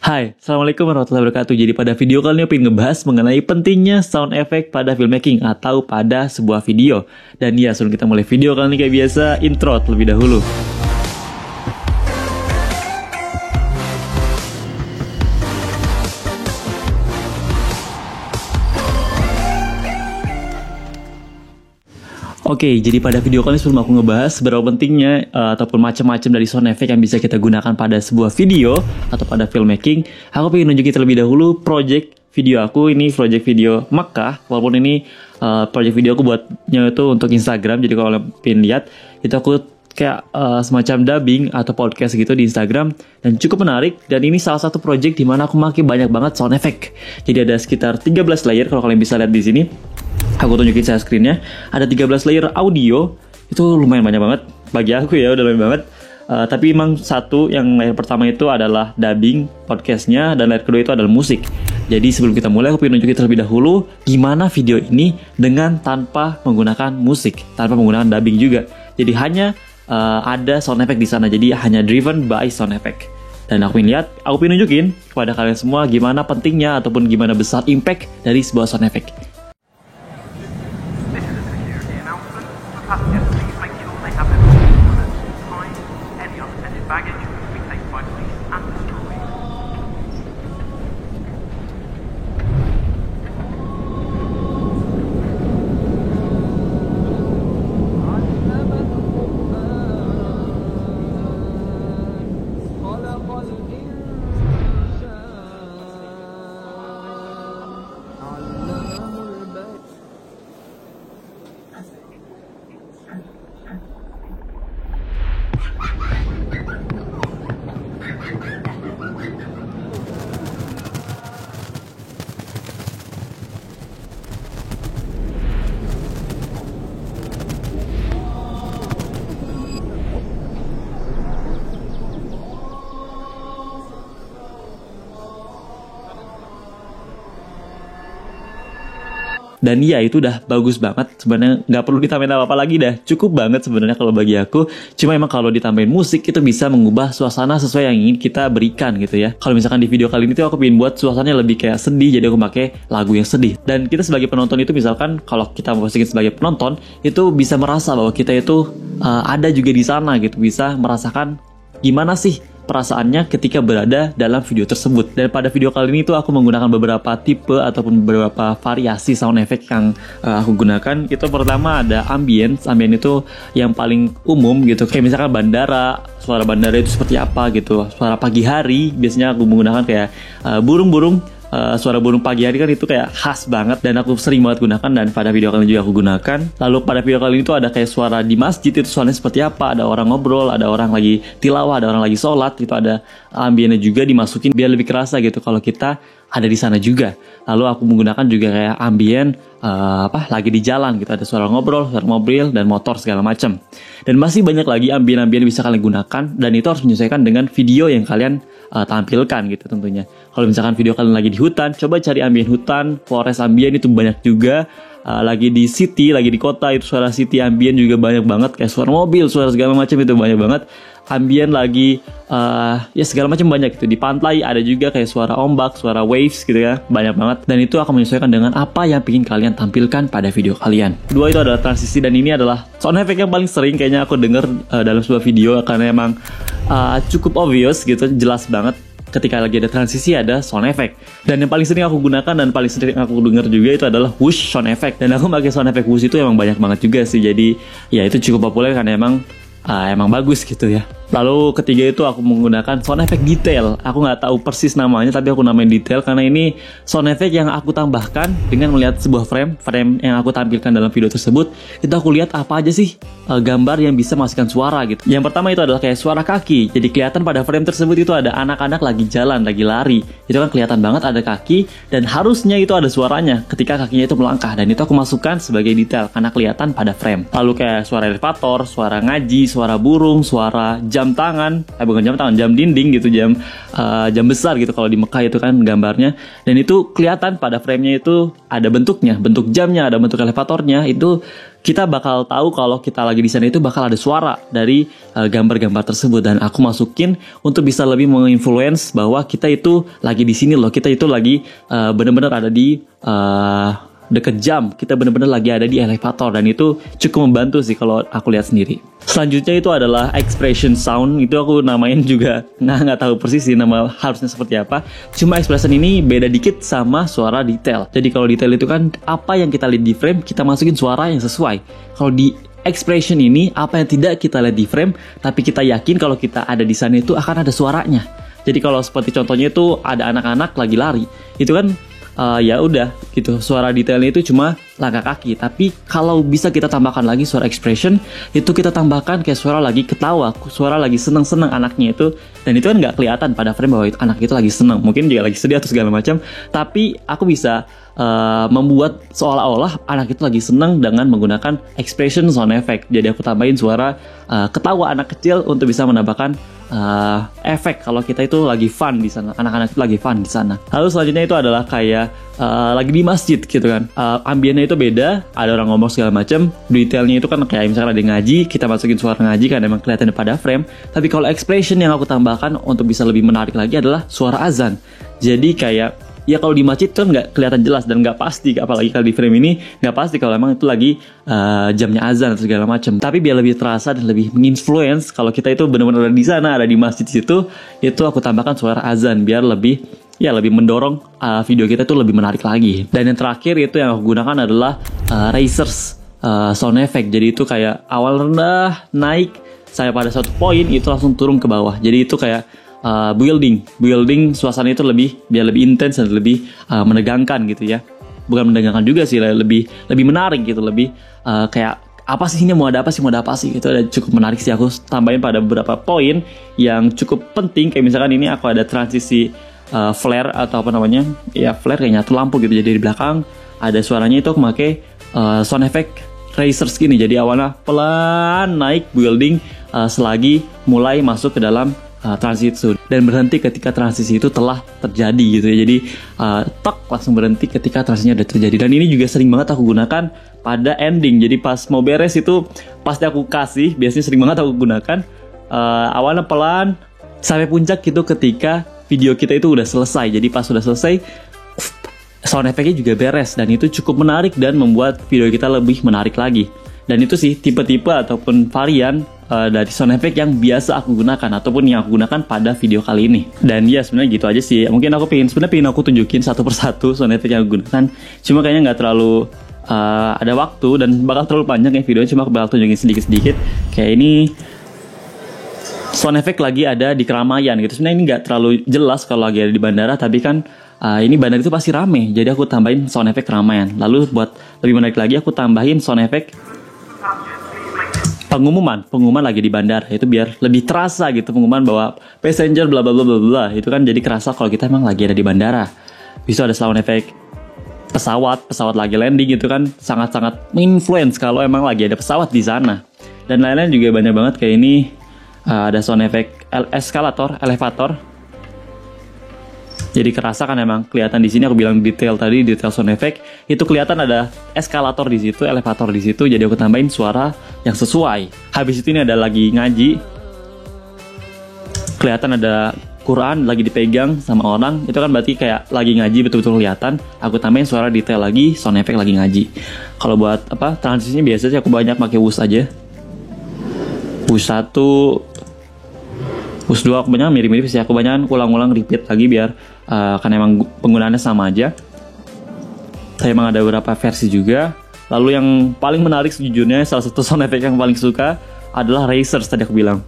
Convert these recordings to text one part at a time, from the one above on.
Hai, Assalamualaikum warahmatullahi wabarakatuh. Jadi pada video kali ini aku ingin ngebahas mengenai pentingnya sound effect pada filmmaking atau pada sebuah video. Dan ya, sebelum kita mulai video kali ini kayak biasa, intro terlebih dahulu. Oke, jadi pada video kali ini sebelum aku ngebahas seberapa pentingnya ataupun macam-macam dari sound effect yang bisa kita gunakan pada sebuah video atau pada filmmaking, aku pengen nunjukin terlebih dahulu project video aku. Ini project video Makkah, walaupun ini project video aku buatnya itu untuk Instagram. Jadi kalau kalian pengen lihat, itu aku kayak semacam dubbing atau podcast gitu di Instagram, dan cukup menarik. Dan ini salah satu project di mana aku pakai banyak banget sound effect. Jadi ada sekitar 13 layer kalau kalian bisa lihat di sini. Aku tunjukin saya screennya. Ada 13 layer audio. Itu lumayan banyak banget. Bagi aku ya udah lumayan banget. Tapi emang satu, yang layer pertama itu adalah dubbing podcastnya, dan layer kedua itu adalah musik. Jadi sebelum kita mulai, aku pengen nunjukin terlebih dahulu gimana video ini dengan tanpa menggunakan musik, tanpa menggunakan dubbing juga. Jadi hanya ada sound effect di sana. Jadi hanya driven by sound effect. Dan aku pengen nunjukin kepada kalian semua gimana pentingnya ataupun gimana besar impact dari sebuah sound effect. Passengers, please make sure they have their belongings, time, any unattended baggage will be taken by police and destroyed. Dan iya, itu udah bagus banget. Sebenarnya nggak perlu ditambahin apa-apa lagi dah. Cukup banget sebenarnya kalau bagi aku. Cuma emang kalau ditambahin musik itu bisa mengubah suasana sesuai yang ingin kita berikan gitu ya. Kalau misalkan di video kali ini tuh aku pengen buat suasananya lebih kayak sedih, jadi aku pakai lagu yang sedih. Dan kita sebagai penonton itu, misalkan kalau kita posisiin sebagai penonton, itu bisa merasa bahwa kita itu ada juga di sana gitu. Bisa merasakan gimana sih perasaannya ketika berada dalam video tersebut. Dan pada video kali ini tuh aku menggunakan beberapa tipe ataupun beberapa variasi sound effect yang aku gunakan. Itu pertama ada ambient. Ambient itu yang paling umum gitu. Kayak misalkan bandara, suara bandara itu seperti apa gitu. Suara pagi hari, biasanya aku menggunakan kayak burung-burung. Suara burung pagi hari kan itu kayak khas banget, dan aku sering banget gunakan, dan pada video kali ini juga aku gunakan. Lalu pada video kali ini tuh ada kayak suara di masjid, itu suaranya seperti apa, ada orang ngobrol, ada orang lagi tilawah, ada orang lagi sholat gitu, ada ambiennya juga dimasukin biar lebih kerasa gitu kalau kita ada di sana juga. Lalu aku menggunakan juga kayak ambien lagi di jalan gitu, ada suara ngobrol, suara mobil dan motor segala macam. Dan masih banyak lagi ambien-ambien bisa kalian gunakan, dan itu harus menyesuaikan dengan video yang kalian tampilkan gitu tentunya. Kalau misalkan video kalian lagi di hutan, coba cari ambien hutan, forest ambien itu banyak juga. Lagi di city, lagi di kota, itu suara city ambien juga banyak banget, kayak suara mobil, suara segala macam itu banyak banget. Ambien lagi ya segala macam banyak gitu. Di pantai ada juga kayak suara ombak, suara waves gitu ya, banyak banget. Dan itu akan menyesuaikan dengan apa yang ingin kalian tampilkan pada video kalian. Kedua itu adalah transisi, dan ini adalah sound effect yang paling sering kayaknya aku denger dalam sebuah video, karena emang cukup obvious gitu, jelas banget. Ketika lagi ada transisi ada sound effect. Dan yang paling sering aku gunakan dan paling sering aku dengar juga itu adalah whoosh sound effect. Dan aku pakai sound effect whoosh itu emang banyak banget juga sih. Jadi ya itu cukup populer karena emang bagus gitu ya. Lalu ketiga itu aku menggunakan sound effect detail. Aku nggak tahu persis namanya, tapi aku namain detail karena ini sound effect yang aku tambahkan dengan melihat sebuah frame yang aku tampilkan dalam video tersebut. Itu aku lihat apa aja sih gambar yang bisa masukkan suara gitu. Yang pertama itu adalah kayak suara kaki. Jadi kelihatan pada frame tersebut itu ada anak-anak lagi jalan, lagi lari. Itu kan kelihatan banget ada kaki, dan harusnya itu ada suaranya ketika kakinya itu melangkah. Dan itu aku masukkan sebagai detail karena kelihatan pada frame. Lalu kayak suara elevator, suara ngaji, suara burung, suara jam tangan, bukan jam tangan, jam dinding gitu, jam besar gitu kalau di Mekah itu kan gambarnya. Dan itu kelihatan pada frame-nya itu ada bentuknya, bentuk jamnya, ada bentuk elevatornya. Itu kita bakal tahu kalau kita lagi di sana itu bakal ada suara dari gambar-gambar tersebut. Dan aku masukin untuk bisa lebih menginfluence bahwa kita itu lagi di sini loh, kita itu lagi benar-benar ada di deket jam, kita benar-benar lagi ada di elevator, dan itu cukup membantu sih kalau aku lihat sendiri. Selanjutnya itu adalah expression sound. Itu aku namain juga nggak tahu persis sih nama harusnya seperti apa. Cuma expression ini beda dikit sama suara detail. Jadi kalau detail itu kan apa yang kita lihat di frame kita masukin suara yang sesuai. Kalau di expression ini apa yang tidak kita lihat di frame tapi kita yakin kalau kita ada di sana itu akan ada suaranya. Jadi kalau seperti contohnya itu ada anak-anak lagi lari, itu kan ya udah gitu, suara detailnya itu cuma langkah kaki. Tapi kalau bisa kita tambahkan lagi suara expression, itu kita tambahkan kayak suara lagi ketawa, suara lagi seneng-seneng anaknya itu. Dan itu kan nggak kelihatan pada frame bahwa anak itu lagi seneng, mungkin juga lagi sedih atau segala macam. Tapi aku bisa membuat seolah-olah anak itu lagi seneng dengan menggunakan expression sound effect. Jadi aku tambahin suara ketawa anak kecil untuk bisa menambahkan efek kalau kita itu lagi fun di sana, anak-anak itu lagi fun di sana. Lalu selanjutnya itu adalah kayak lagi di masjid gitu kan, ambiennya itu beda, ada orang ngomong segala macam, detailnya itu kan kayak misalkan ada ngaji, kita masukin suara ngaji kan emang kelihatan pada frame. Tapi kalau expression yang aku tambahkan untuk bisa lebih menarik lagi adalah suara azan. Jadi kayak ya kalau di masjid kan nggak kelihatan jelas dan nggak pasti, apalagi kalau di frame ini nggak pasti kalau emang itu lagi jamnya azan atau segala macam. Tapi biar lebih terasa dan lebih menginfluence kalau kita itu benar-benar ada di sana, ada di masjid situ, itu aku tambahkan suara azan biar lebih mendorong video kita itu lebih menarik lagi. Dan yang terakhir itu yang aku gunakan adalah Razors sound effect. Jadi itu kayak awal rendah naik saya pada suatu poin itu langsung turun ke bawah. Jadi itu kayak building suasana itu biar lebih intens dan lebih menegangkan gitu ya. Bukan menegangkan juga sih, lebih menarik gitu, lebih kayak apa sih ini, mau ada apa sih gitu. Ada cukup menarik sih, aku tambahin pada beberapa poin yang cukup penting. Kayak misalkan ini aku ada transisi flare atau apa namanya ya, flare kayak nyatu lampu gitu. Jadi di belakang ada suaranya, itu aku pakai sound effect Razors gini. Jadi awalnya pelan naik building selagi mulai masuk ke dalam transisi itu, dan berhenti ketika transisi itu telah terjadi gitu ya. Jadi langsung berhenti ketika transisinya udah terjadi. Dan ini juga sering banget aku gunakan pada ending. Jadi pas mau beres itu pasti aku kasih, biasanya sering banget aku gunakan awalnya pelan sampai puncak gitu ketika video kita itu udah selesai. Jadi pas udah selesai sound effect-nya juga beres, dan itu cukup menarik dan membuat video kita lebih menarik lagi. Dan itu sih tipe-tipe ataupun varian dari sound effect yang biasa aku gunakan ataupun yang aku gunakan pada video kali ini. Dan ya sebenarnya gitu aja sih. Mungkin aku pengen aku tunjukin satu persatu sound effect yang aku gunakan. Cuma kayaknya nggak terlalu ada waktu dan bakal terlalu panjang ya videonya. Cuma aku bakal tunjukin sedikit-sedikit. Kayak ini sound effect lagi ada di keramaian gitu. Sebenarnya ini nggak terlalu jelas kalau lagi ada di bandara, tapi kan ini bandara itu pasti rame. Jadi aku tambahin sound effect keramaian. Lalu buat lebih menarik lagi aku tambahin sound effect pengumuman lagi di bandara, itu biar lebih terasa gitu, pengumuman bahwa passenger bla bla bla bla bla. Itu kan jadi kerasa kalau kita emang lagi ada di bandara. Bisa ada sound effect pesawat lagi landing, itu kan sangat-sangat menginfluence kalau emang lagi ada pesawat di sana. Dan lain-lain juga banyak banget, kayak ini ada sound effect elevator. Jadi kerasa kan emang kelihatan di sini, aku bilang detail sound effect itu kelihatan ada eskalator di situ, elevator di situ. Jadi aku tambahin suara yang sesuai. Habis itu ini ada lagi ngaji, kelihatan ada Quran lagi dipegang sama orang, itu kan berarti kayak lagi ngaji betul-betul kelihatan. Aku tambahin suara detail lagi, sound effect lagi ngaji. Kalau buat transisinya biasanya aku banyak pakai WUS aja. WUS 1, WUS 2 kebanyakan mirip-mirip sih. Aku kebanyakan ulang-ulang repeat lagi biar kan emang penggunaannya sama aja. Tapi emang ada beberapa versi juga. Lalu yang paling menarik sejujurnya, salah satu sound effect yang paling suka adalah Razors tadi aku bilang.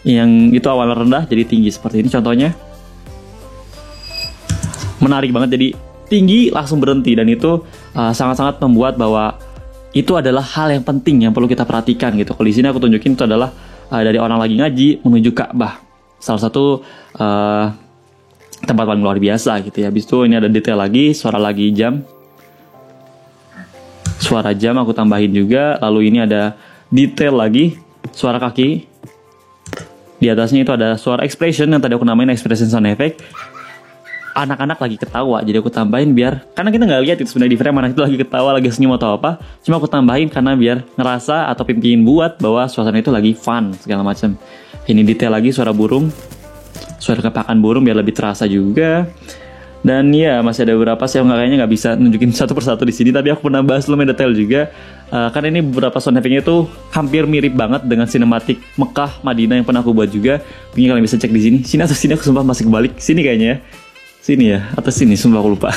Yang itu awalnya rendah jadi tinggi seperti ini contohnya. Menarik banget, jadi tinggi langsung berhenti. Dan itu sangat-sangat membuat bahwa itu adalah hal yang penting yang perlu kita perhatikan gitu. Kalau di sini aku tunjukin itu adalah dari orang lagi ngaji menuju Ka'bah. Salah satu tempat paling luar biasa gitu ya. Habis itu ini ada detail lagi, suara lagi jam. Suara jam aku tambahin juga. Lalu ini ada detail lagi, suara kaki. Di atasnya itu ada suara expression yang tadi aku namain expression sound effect. Anak-anak lagi ketawa, jadi aku tambahin biar, karena kita nggak lihat itu sebenarnya di frame anak itu lagi ketawa, lagi senyum atau apa. Cuma aku tambahin karena biar ngerasa atau pingin buat bahwa suasana itu lagi fun segala macam. Ini detail lagi suara burung, suara kepakan burung biar lebih terasa juga. Dan ya masih ada beberapa sih, kayaknya nggak bisa nunjukin satu persatu di sini, tapi aku pernah bahas lumayan detail juga. Karena ini beberapa sound effect-nya itu hampir mirip banget dengan sinematik Mekah Madinah yang pernah aku buat juga. Mungkin kalian bisa cek di sini. Sini atau sini, aku sumpah masih kebalik. Sini kayaknya ya. Sini ya, atau sini, sumpah aku lupa.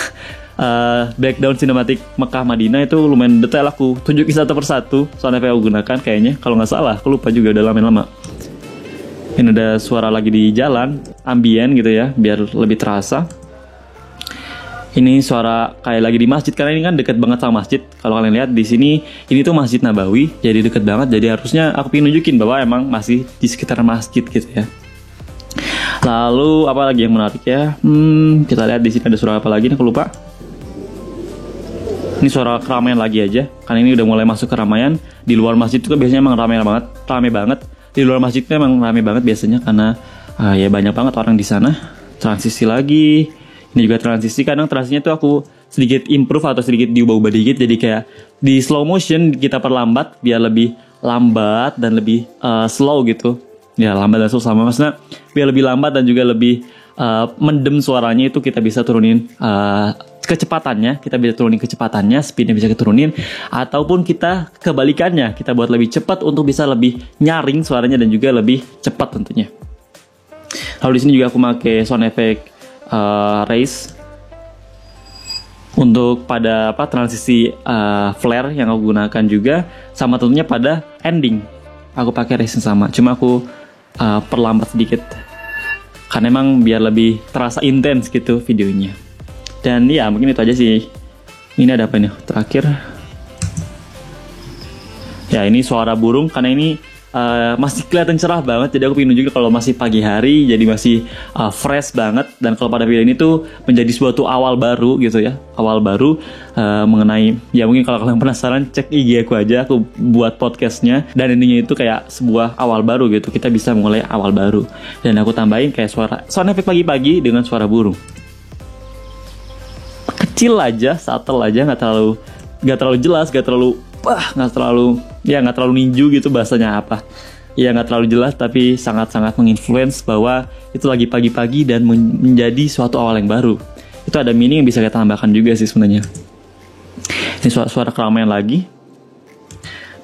Background sinematik Mekah Madinah itu lumayan detail, aku tunjukin satu persatu sound effect yang aku gunakan kayaknya. Kalau nggak salah, aku lupa juga, udah lama. Ini ada suara lagi di jalan, ambien gitu ya, biar lebih terasa. Ini suara kayak lagi di masjid, karena ini kan dekat banget sama masjid. Kalau kalian lihat di sini, ini tuh Masjid Nabawi, jadi dekat banget. Jadi harusnya aku pengen nunjukin bahwa emang masih di sekitar masjid gitu ya. Lalu apa lagi yang menarik ya? Kita lihat di sini ada suara apa lagi nih, aku lupa. Ini suara keramaian lagi aja, karena ini udah mulai masuk keramaian. Di luar masjid itu biasanya emang rame banget. Di luar masjid itu emang rame banget biasanya karena ya banyak banget orang di sana. Transisi lagi. Ini juga transisi, kadang transisinya tuh aku sedikit improve atau sedikit diubah-ubah dikit, jadi kayak di slow motion kita perlambat biar lebih lambat dan lebih slow gitu. Ya lambat dan slow sama, maksudnya biar lebih lambat dan juga lebih mendem suaranya itu kita bisa turunin kecepatannya, speednya bisa diturunin, ataupun kita kebalikannya, kita buat lebih cepat untuk bisa lebih nyaring suaranya dan juga lebih cepat tentunya. Lalu di sini juga aku pakai sound effect raise untuk pada transisi flare yang aku gunakan juga, sama tentunya pada ending aku pakai raise yang sama, cuma aku perlambat sedikit karena emang biar lebih terasa intens gitu videonya. Dan ya mungkin itu aja sih. Ini ada apa nih terakhir ya, ini suara burung, karena ini masih kelihatan cerah banget, jadi aku pengen nunjukin kalau masih pagi hari, jadi masih fresh banget. Dan kalau pada video ini tuh menjadi suatu awal baru gitu ya, mengenai, ya mungkin kalau kalian penasaran cek IG aku aja, aku buat podcastnya, dan intinya itu kayak sebuah awal baru gitu, kita bisa mulai awal baru. Dan aku tambahin kayak suara sound effect pagi-pagi dengan suara burung kecil aja, subtle aja, nggak terlalu jelas, nggak terlalu ninju gitu bahasanya apa. Ya nggak terlalu jelas, tapi sangat-sangat menginfluence bahwa itu lagi pagi-pagi dan menjadi suatu awal yang baru. Itu ada meaning yang bisa kita tambahkan juga sih sebenarnya. Ini suara keramaian lagi.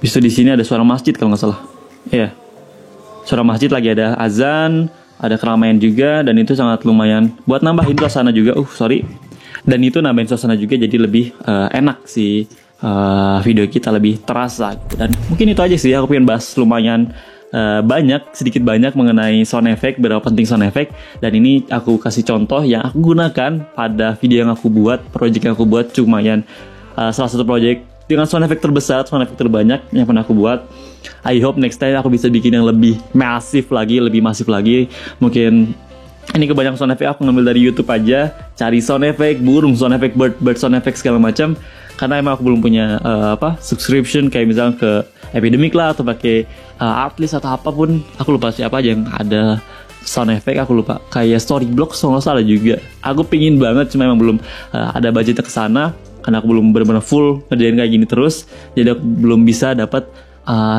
Bisa di sini ada suara masjid kalau nggak salah. Iya. Suara masjid lagi, ada azan, ada keramaian juga, dan itu sangat lumayan buat nambahin suasana juga. Dan itu nambahin suasana juga, jadi lebih enak sih. Video kita lebih terasa gitu. Dan mungkin itu aja sih, aku pengen bahas lumayan sedikit banyak mengenai sound effect, berapa penting sound effect. Dan ini aku kasih contoh yang aku gunakan pada video yang aku buat, project yang aku buat, lumayan salah satu project dengan sound effect terbesar, sound effect terbanyak yang pernah aku buat. I hope next time aku bisa bikin yang lebih masif lagi. Mungkin ini kebanyakan sound effect aku ngambil dari YouTube aja, cari sound effect burung, sound effect bird sound effect segala macam. Karena emang aku belum punya subscription kayak misalnya ke Epidemic lah, atau pakai Artlist atau apapun, aku lupa siapa aja yang ada sound effect, aku lupa, kayak Storyblok so nggak salah juga. Aku pingin banget, cuma emang belum ada budgetnya ke sana, karena aku belum benar-benar full ngerjain kayak gini terus, jadi aku belum bisa dapat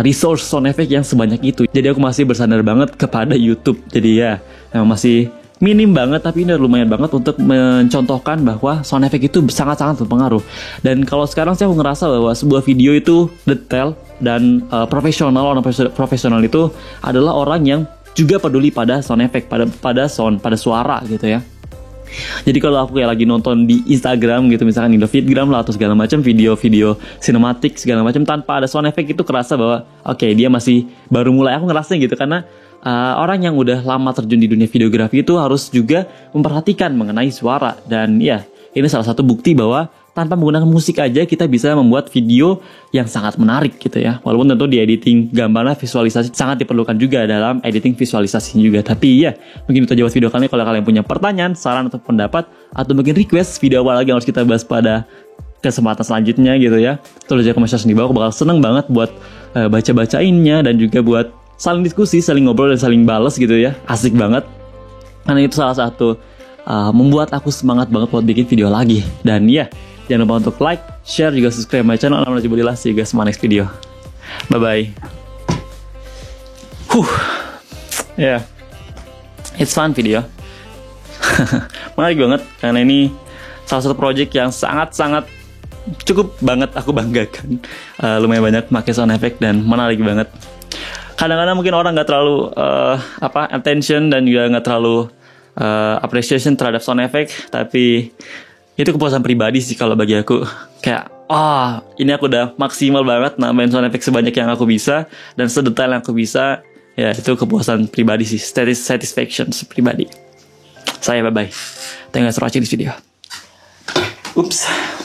resource sound effect yang sebanyak itu. Jadi aku masih bersandar banget kepada YouTube. Jadi ya emang masih minim banget, tapi ini lumayan banget untuk mencontohkan bahwa sound effect itu sangat-sangat berpengaruh. Dan kalau sekarang sih aku ngerasa bahwa sebuah video itu detail dan profesional. Orang profesional itu adalah orang yang juga peduli pada sound effect, pada suara gitu ya. Jadi kalau aku kayak lagi nonton di Instagram gitu, misalkan di feedgram lah atau segala macam, video-video sinematik segala macam tanpa ada sound effect, itu kerasa bahwa oke, dia masih baru mulai. Aku ngerasa gitu karena orang yang udah lama terjun di dunia videografi itu harus juga memperhatikan mengenai suara. Dan ya, ini salah satu bukti bahwa tanpa menggunakan musik aja kita bisa membuat video yang sangat menarik gitu ya. Walaupun tentu di editing gambarnya visualisasi sangat diperlukan juga dalam editing visualisasi juga. Tapi ya, mungkin itu aja buat video kali ini. Kalau kalian punya pertanyaan, saran atau pendapat, atau mungkin request video apa lagi yang harus kita bahas pada kesempatan selanjutnya gitu ya, tulis aja komen section di bawah. Aku bakal seneng banget buat baca-bacainnya dan juga buat saling diskusi, saling ngobrol dan saling bales gitu ya. Asik banget. Karena itu salah satu membuat aku semangat banget buat bikin video lagi. Dan ya, jangan lupa untuk like, share, juga subscribe my channel. Alhamdulillah, see you guys in my next video. Bye bye. Yeah, it's fun video. Menarik banget karena ini salah satu project yang sangat-sangat cukup banget aku banggakan. Lumayan banyak pakai sound effect dan menarik banget. Kadang-kadang mungkin orang nggak terlalu attention dan juga nggak terlalu appreciation terhadap sound effect, tapi itu kepuasan pribadi sih kalau bagi aku. Kayak ini aku udah maksimal banget nambahin sound effect sebanyak yang aku bisa dan sedetail yang aku bisa. Ya, itu kepuasan pribadi sih, satisfaction pribadi. Saya bye-bye. Thank you guys for watching this video. Oops.